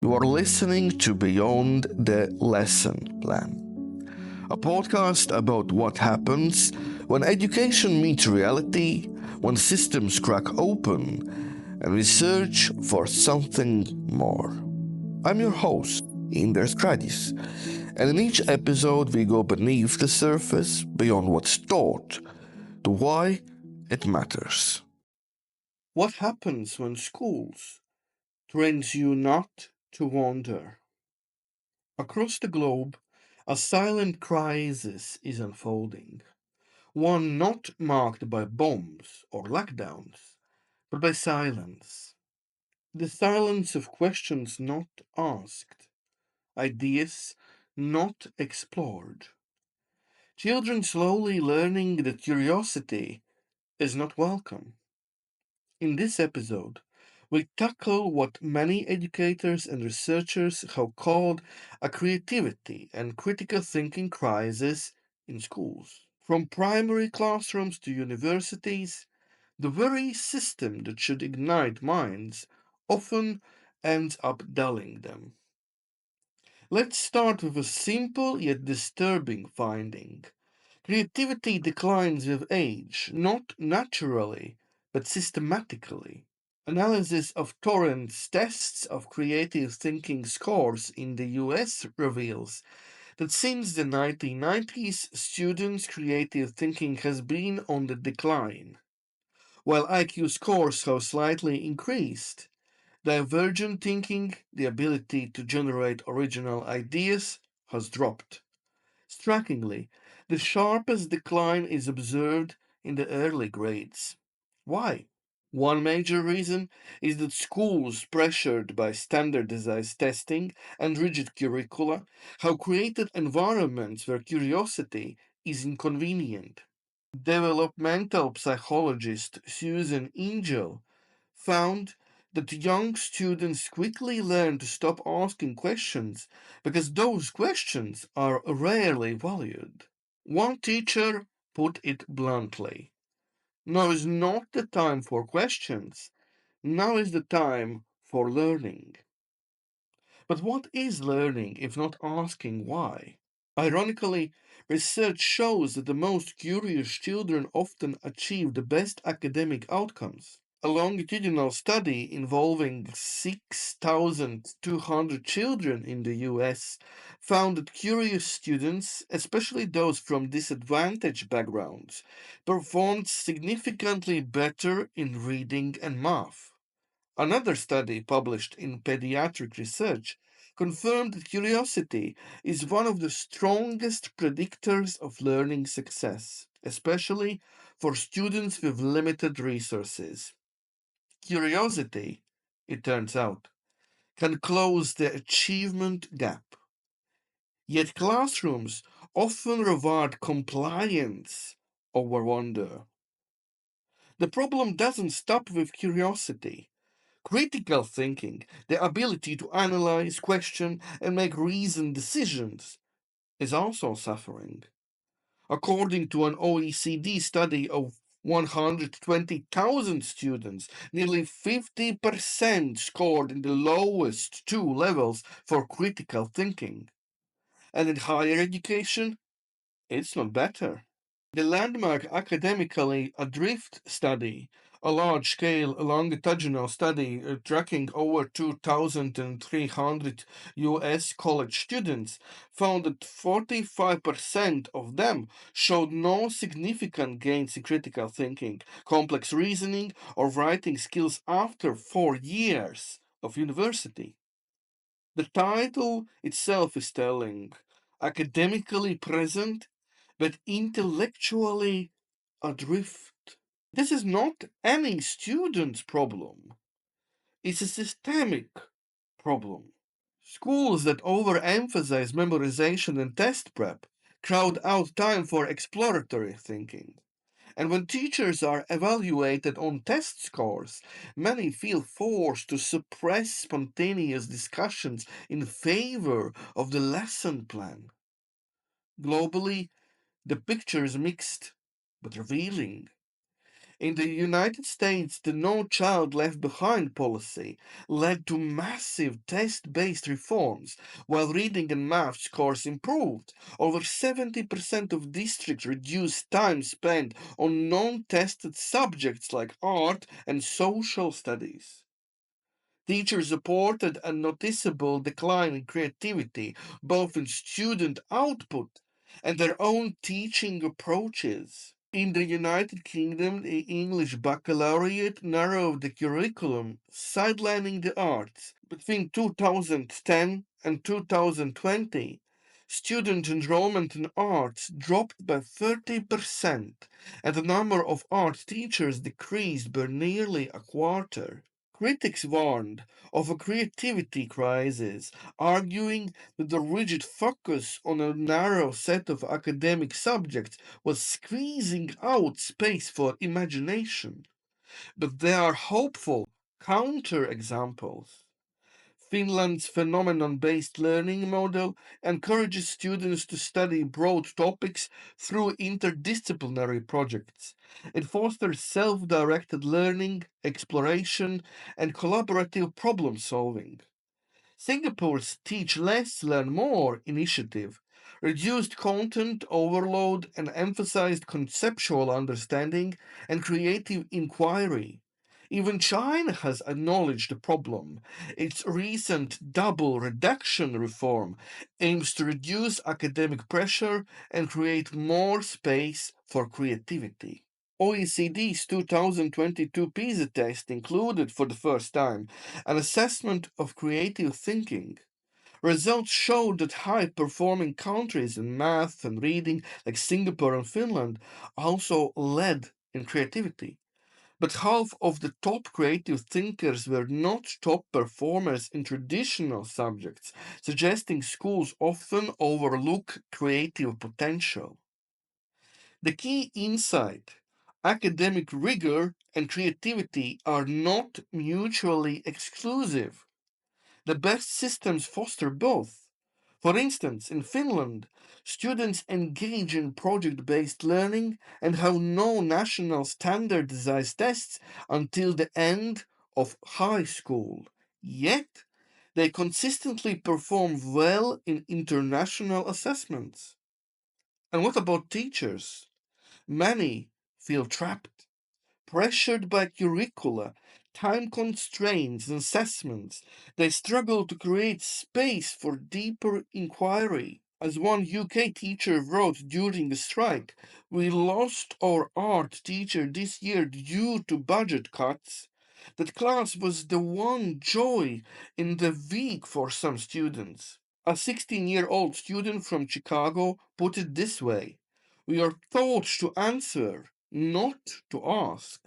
You are listening to Beyond the Lesson Plan, a podcast about what happens when education meets reality, when systems crack open, and we search for something more. I'm your host, Indars Kraģis, and in each episode we go beneath the surface, beyond what's taught, to why it matters. What happens when schools trains you not to wander? Across the globe, a silent crisis is unfolding, one not marked by bombs or lockdowns, but by silence. The silence of questions not asked, ideas not explored. Children slowly learning that curiosity is not welcome. In this episode, we tackle what many educators and researchers have called a creativity and critical thinking crisis in schools. From primary classrooms to universities, the very system that should ignite minds often ends up dulling them. Let's start with a simple yet disturbing finding. Creativity declines with age, not naturally, but systematically. Analysis of Torrent's tests of creative thinking scores in the US reveals that since the 1990s, students' creative thinking has been on the decline. While IQ scores have slightly increased, divergent thinking, the ability to generate original ideas, has dropped. Strikingly, the sharpest decline is observed in the early grades. Why? One major reason is that schools, pressured by standardized testing and rigid curricula, have created environments where curiosity is inconvenient. Developmental psychologist Susan Angel found that young students quickly learn to stop asking questions because those questions are rarely valued. One teacher put it bluntly: now is not the time for questions, now is the time for learning. But what is learning if not asking why? Ironically, research shows that the most curious children often achieve the best academic outcomes. A longitudinal study involving 6,200 children in the US found that curious students, especially those from disadvantaged backgrounds, performed significantly better in reading and math. Another study published in Pediatric Research confirmed that curiosity is one of the strongest predictors of learning success, especially for students with limited resources. Curiosity, it turns out, can close the achievement gap. Yet classrooms often reward compliance over wonder. The problem doesn't stop with curiosity. Critical thinking, the ability to analyze, question, and make reasoned decisions, is also suffering. According to an OECD study of 120,000 students, nearly 50% scored in the lowest two levels for critical thinking. And in higher education, it's not better. The landmark academically Adrift study, a large-scale longitudinal study tracking over 2,300 US college students, found that 45% of them showed no significant gains in critical thinking, complex reasoning, or writing skills after 4 years of university. The title itself is telling: academically present but intellectually adrift. This is not any student's problem. It's a systemic problem. Schools that overemphasize memorization and test prep crowd out time for exploratory thinking. And when teachers are evaluated on test scores, many feel forced to suppress spontaneous discussions in favor of the lesson plan. Globally, the picture is mixed but revealing. In the United States, the No Child Left Behind policy led to massive test based reforms, while reading and math scores improved. Over 70% of districts reduced time spent on non tested subjects like art and social studies. Teachers reported a noticeable decline in creativity, both in student output and their own teaching approaches. In the United Kingdom, the English baccalaureate narrowed the curriculum, sidelining the arts. Between 2010 and 2020, student enrollment in arts dropped by 30%, and the number of art teachers decreased by nearly a quarter. Critics warned of a creativity crisis, arguing that the rigid focus on a narrow set of academic subjects was squeezing out space for imagination. But there are hopeful counterexamples. Finland's phenomenon based learning model encourages students to study broad topics through interdisciplinary projects. It fosters self directed learning, exploration, and collaborative problem solving. Singapore's Teach Less, Learn More initiative reduced content overload and emphasized conceptual understanding and creative inquiry. Even China has acknowledged the problem. Its recent double reduction reform aims to reduce academic pressure and create more space for creativity. OECD's 2022 PISA test included for the first time an assessment of creative thinking. Results showed that high performing countries in math and reading, like Singapore and Finland, also led in creativity. But half of the top creative thinkers were not top performers in traditional subjects, suggesting schools often overlook creative potential. The key insight: academic rigor and creativity are not mutually exclusive. The best systems foster both. For instance, in Finland, students engage in project based learning and have no national standardized tests until the end of high school. Yet, they consistently perform well in international assessments. And what about teachers? Many feel trapped, pressured by curricula, time constraints, and assessments. They struggle to create space for deeper inquiry. As one UK teacher wrote during a strike, we lost our art teacher this year due to budget cuts. That class was the one joy in the week for some students. A 16-year-old student from Chicago put it this way: we are taught to answer, not to ask.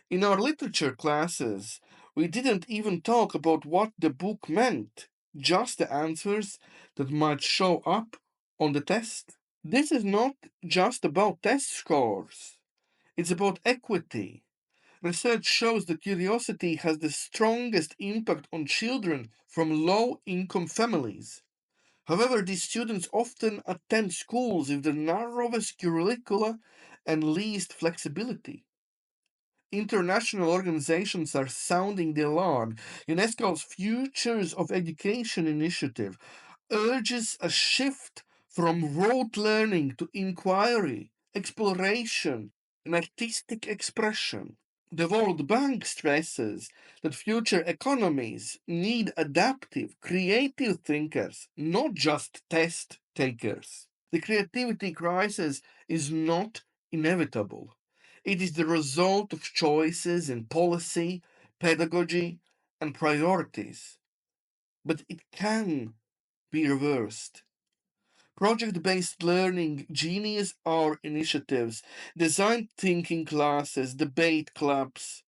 In our literature classes, we didn't even talk about what the book meant, just the answers that might show up on the test. This is not just about test scores, it's about equity. Research shows that curiosity has the strongest impact on children from low income families. However, these students often attend schools with the narrowest curricula and least flexibility. International organizations are sounding the alarm. UNESCO's Futures of Education initiative urges a shift from rote learning to inquiry, exploration, and artistic expression. The World Bank stresses that future economies need adaptive, creative thinkers, not just test takers. The creativity crisis is not inevitable. It is the result of choices in policy, pedagogy, and priorities. But it can be reversed. Project based learning, Genius Hour initiatives, design thinking classes, debate clubs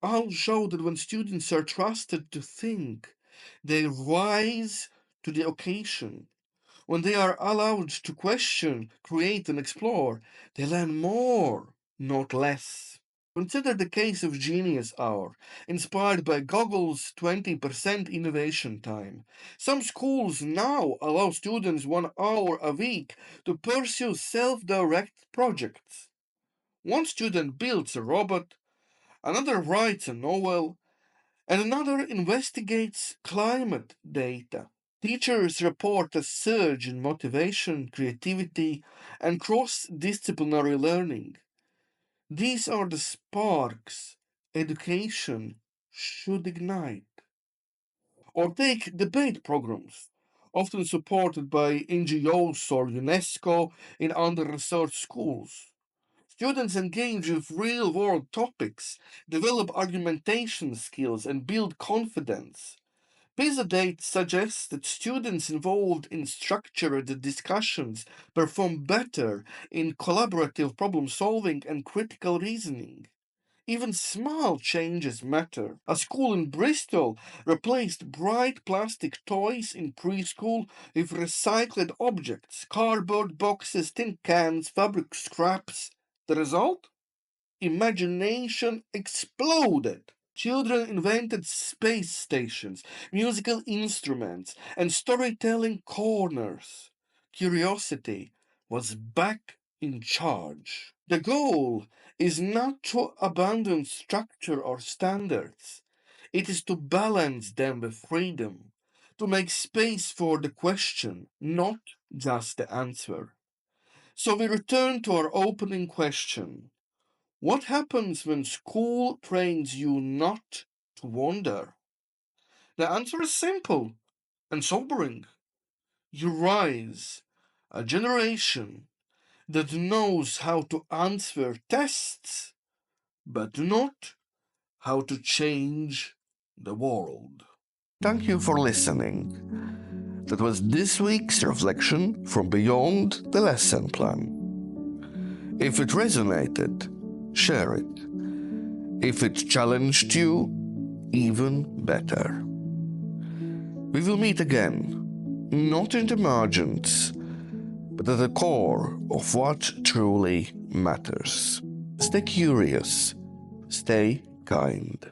all show that when students are trusted to think, they rise to the occasion. When they are allowed to question, create, and explore, they learn more, not less. Consider the case of Genius Hour, inspired by Google's 20% innovation time. Some schools now allow students 1 hour a week to pursue self directed projects. One student builds a robot, another writes a novel, and another investigates climate data. Teachers report a surge in motivation, creativity, and cross disciplinary learning. These are the sparks education should ignite. Or take debate programs, often supported by NGOs or UNESCO in under researched schools. Students engage with real world topics, develop argumentation skills, and build confidence. PISA data suggests that students involved in structured discussions perform better in collaborative problem solving and critical reasoning. Even small changes matter. A school in Bristol replaced bright plastic toys in preschool with recycled objects, cardboard boxes, tin cans, fabric scraps. The result? Imagination exploded. Children invented space stations, musical instruments, and storytelling corners. Curiosity was back in charge. The goal is not to abandon structure or standards. It is to balance them with freedom, to make space for the question, not just the answer. So we return to our opening question. What happens when school trains you not to wonder? The answer is simple and sobering. You rise a generation that knows how to answer tests, but not how to change the world. Thank you for listening. That was this week's reflection from beyond the lesson plan. If it resonated, share it. If it challenged you, even better. We will meet again, not in the margins, but at the core of what truly matters. Stay curious, stay kind.